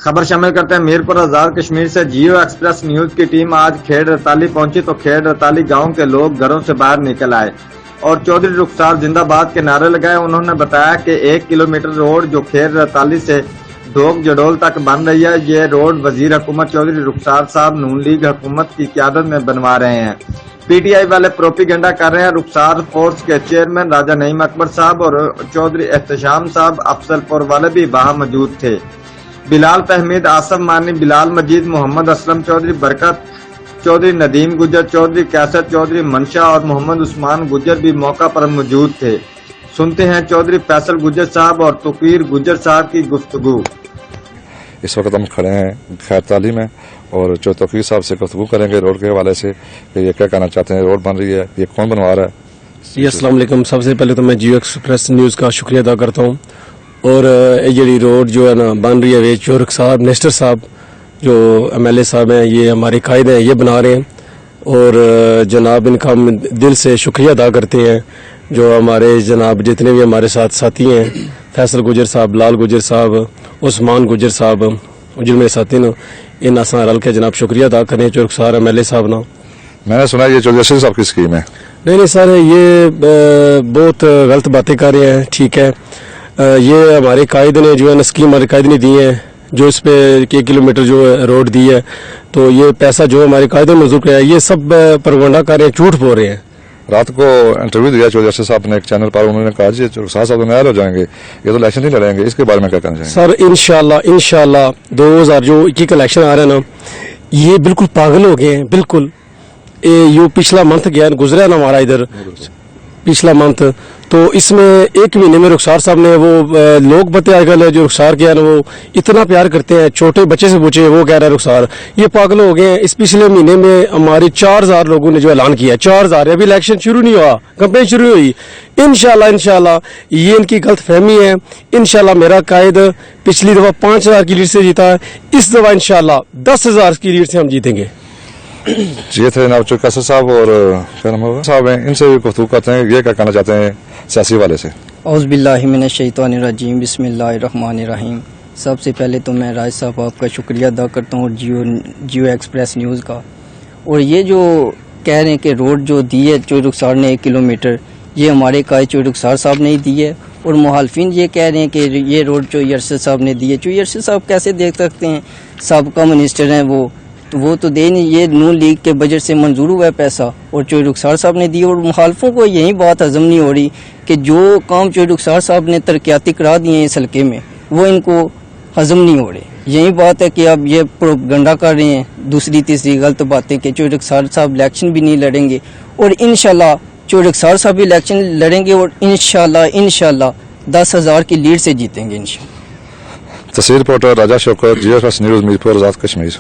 खबर शामिल करते हैं मीरपुर आजाद कश्मीर से। जियो एक्सप्रेस न्यूज की टीम आज खेड़ रताली पहुंची तो खेड़ रताली गांव के लोग घरों से बाहर निकल आए और चौधरी रुखसार जिंदाबाद के नारे लगाए। उन्होंने बताया कि 1 किलोमीटर रोड जो खेड़ रताली से ढोक जडोल तक बन रही है, ये रोड वजीर हुकूमत चौधरी रुखसार साहब नून लीग हुकूमत की क़यादत में बनवा रहे हैं। पीटीआई वाले प्रोपिगेंडा कर रहे हैं। रुखसार फोर्स के चेयरमैन राजा नईम अकबर साहब और चौधरी एहतशाम साहब अफसलपुर वाले भी वहां मौजूद थे। बिलाल तहमीद, आसफ मानी, बिलाल मजीद, मोहम्मद असलम चौधरी, बरकत चौधरी, नदीम गुजर चौधरी, कैसर चौधरी, मनशा और मोहम्मद उस्मान गुजर भी मौका पर मौजूद थे। सुनते हैं चौधरी फैसल गुजर साहब और तुकीर गुजर साहब की गुफ्तगू। इस वक्त हम खड़े हैं खैरताली में और तौकीर साहब से गुफ्तगू करेंगे रोड के हवाले से कि ये क्या कहना चाहते हैं, रोड बन रही है, ये कौन बनवा रहा है। जी अस्सलाम वालेकुम। सबसे पहले तो मैं जियो एक्सप्रेस न्यूज़ का शुक्रिया अदा करता हूँ। और ये रोड जो है ना बन रही है, चौधरी रुखसार मिनिस्टर साहब जो MLA साहब हैं, ये हमारे कायद हैं, ये बना रहे हैं और जनाब इनका हम दिल से शुक्रिया अदा करते हैं। जो हमारे जनाब जितने भी हमारे साथ साथी हैं, फैसल गुजर साहब, लाल गुजर साहब, उस्मान गुजर साहब, जो मेरे साथी न इन असा रल के जनाब शुक्रिया अदा करें चौधरी रुखसार MLA साहब ना। मैंने सुना ये चौधरी साहब की स्कीम है। नहीं सर, ये बहुत गलत बातें कर रहे हैं। ठीक है, ये हमारे कायद ने जो है ना स्कीम हमारे कायद ने दी है, जो इस पे 1 किलोमीटर जो रोड दी है, तो ये पैसा जो हमारे कायद ने मंजूर किया है, ये सब प्रोपगेंडा कर रहे हैं, झूठ बोल रहे हैं। रात को इंटरव्यू दिया चौधरी साहब ने एक चैनल पर, उन्होंने कहा जी रुखसार साहब तो नायल हो जाएंगे, ये तो इलेक्शन नहीं लड़ेंगे, इसके बारे में क्या कहना चाहेंगे। सर इंशाल्लाह 2021 का इलेक्शन आ रहा है ना, ये बिल्कुल पागल हो गए हैं, बिल्कुल। ये पिछला मंथ गया गुजरा ना हमारा इधर पिछला मंथ, तो इसमें 1 महीने में रुखसार साहब ने वो लोग बताया गया जो रुखसार किया ना, वो इतना प्यार करते हैं, छोटे बच्चे से पूछे, वो कह रहा है रुखसार, ये पागल हो गए हैं। इस पिछले महीने में हमारे 4000 लोगों ने जो ऐलान किया, 4000। अभी इलेक्शन शुरू नहीं हुआ, कैंपेन शुरू हुई। इंशाल्लाह ये इनकी गलत फहमी है। इंशाल्लाह मेरा कायद पिछली दफा 5000 की लीड से जीता है, इस दफा इंशाल्लाह 10,000 की लीड से हम जीतेंगे। ये थे जनाब कैसर साहब और क्या नाम होगा साहब हैं, इनसे भी गुफ्तगू करते हैं, ये क्या कहना चाहते हैं सियासी वाले से। औज़ु बिल्लाहि मिनश शैतानिर्रजीम, बिस्मिल्लाहिर्रहमानिर्रहीम। सबसे पहले तो मैं राज साहब आपका शुक्रिया अदा करता हूँ और जियो एक्सप्रेस न्यूज़ का। और ये जो कह रहे हैं कि रोड जो दी है चौधरी रुखसार ने 1 किलोमीटर, ये हमारे कायद चौधरी रुखसार साहब ने ही दी है। और मुखालिफिन ये कह रहे हैं कि ये रोड चौधरी अरशद साहब ने दी है। चौधरी अरशद साहब कैसे देख सकते हैं, साबका मिनिस्टर हैं वो तो दे नहीं, ये नून लीग के बजट से मंजूर हुआ है पैसा और चौधरी रुखसार साहब ने दी। और मुखालफों को यही बात हजम नहीं हो रही कि जो काम चौधरी रुखसार साहब ने तरक्याती करा दिए हैं इस हल्के में, वो इनको हजम नहीं हो रहे। यही बात है कि अब ये प्रोपगेंडा कर रहे हैं, दूसरी तीसरी गलत बातें कि चौधरी रुखसार साहब इलेक्शन भी नहीं लड़ेंगे। और इंशाल्लाह चौधरी रुखसार साहब भी इलेक्शन लड़ेंगे और इंशाल्लाह 10,000 की लीड से जीतेंगे इंशाल्लाह। तस्वीर रिपोर्टर राजा शौकत, जियो एक्सप्रेस न्यूज़, मीरपुर आजाद कश्मीर।